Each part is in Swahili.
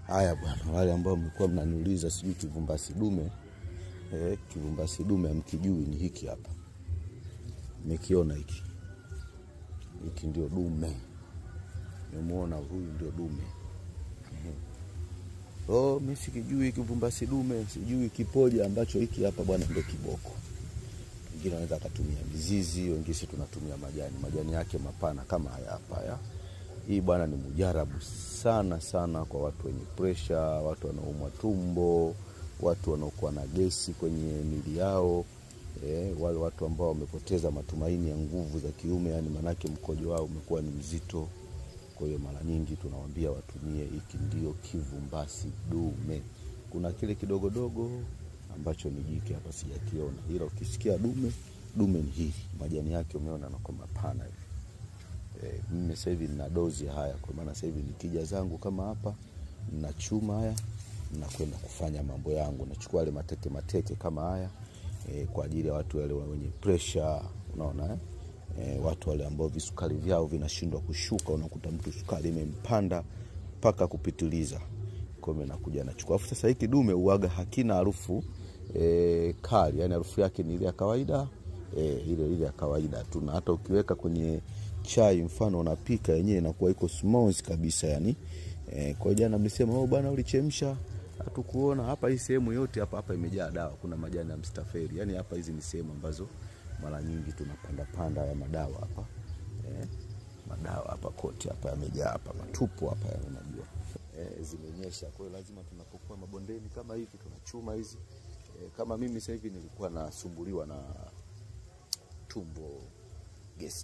Haya bwana, wale ambao mlikuwa mnaniuliza sijui kivumbasi dume, kivumbasi dume mkijui ni hiki hapa. Nimekiona hiki. Hiki ndio dume. Nimemuona huyu ndio dume. Mimi sikijui kivumbasi dume, sijui kipoje ambacho hiki hapa bwana ndio kiboko. Wengine wanaweza kutumia mizizi, wengine tunatumia majani. Majani yake mapana kama haya hapa ya. Hii bwana ni mujarabu sana kwa watu wenye pressure, watu wanaoumwa tumbo, watu wanaokuwa na gesi kwenye miili yao, wale watu ambao wamepoteza matumaini ya nguvu za kiume, yani manake mkojo wao umekuwa ni mzito. Kwa hiyo mara nyingi tunawaambia watumie hiki ndio kivumbasi dume. Kuna kile kidogo ambacho ni jike hapa sijakiona. Ila ukisikia dume ni hili. Majani yake umeona na kwa mapana hivi. Mimi sasa hivi nina dozi haya, kwa maana sasa hivi nikija zangu kama hapa ninachuma haya na kwenda kufanya mambo yangu. Nachukua ile mateke kama haya kwa ajili ya watu wale wenye pressure, unaona watu wale ambao visukari vyao vinashindwa kushuka, unakuta mtu sukari imempanda mpaka kupitiliza. Kwa hiyo nakuja nachukua. Alafu sasa hiki dume uaga hakina harufu kali, yani harufu yake ni ile ya kawaida, ile ya kawaida tu. Na hata ukiweka kwenye chai mfano unapika yenyewe inakuwa iko smooth kabisa yani. Kwa jana mlisema bwana ulichemsha, hatukuona hapa. Hii sehemu yote hapa imejaa dawa. Kuna majani ya mstafeli. Yani hapa hizi ni sehemu ambazo mara nyingi tunapanda ya madawa hapa. Madawa hapa kote hapa yamejaa hapa, matupu hapa unajua. Zimenyesha, kwa hiyo lazima tunapokuwa mabondeni kama hivi tunachuma hizi. Kama mimi sasa hivi nilikuwa nasumbuliwa na tumbo,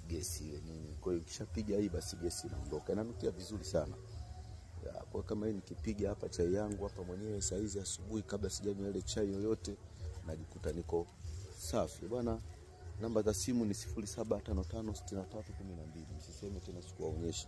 gesi ile nini. Kwa hiyo kishapiga hii basi gesi inaondoka. Inanukia vizuri sana. Kwa kama hii nikipiga hapa chai yangu hapa mwenyewe saa hizi asubuhi kabla sijanywa ile chai yoyote najikuta niko safi. Bwana, namba za simu ni 07556312. Msiseme tena sikuwaonyesha.